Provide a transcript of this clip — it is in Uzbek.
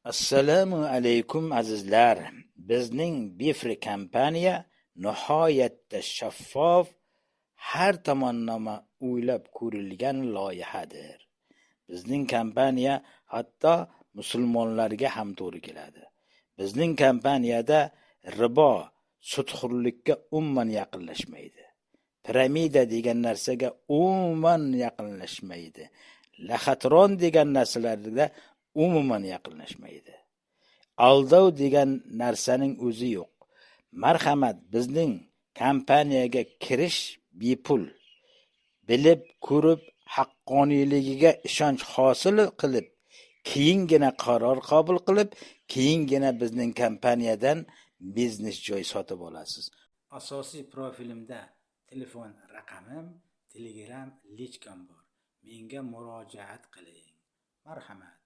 Assalomu alaykum azizlar. Bizning Bifri kompaniya nihoyatda shaffof, har tomonlama o'ylab ko'rilgan loyihadir. Bizning kompaniya hatto musulmonlarga ham to'g'ri keladi. Bizning kompaniyada ribo, sudxo'rlikka umuman yaqinlashmaydi. Piramida degan narsaga umuman yaqinlashmaydi. Laxatron degan narsalarga umuman yaqinlashmaydi. Aldov degan narsaning o'zi yo'q. Marhamat, bizning kompaniyaga kirish bepul. Bilib ko'rib, haqqoniyligiga ishonch hosil qilib, keyingina qaror qabul qilib, keyingina bizning kompaniyadan biznes joy sotib olasiz. Asosiy profilimda telefon raqamim, Telegram lichkam bor. Menga murojaat qiling. Marhamat.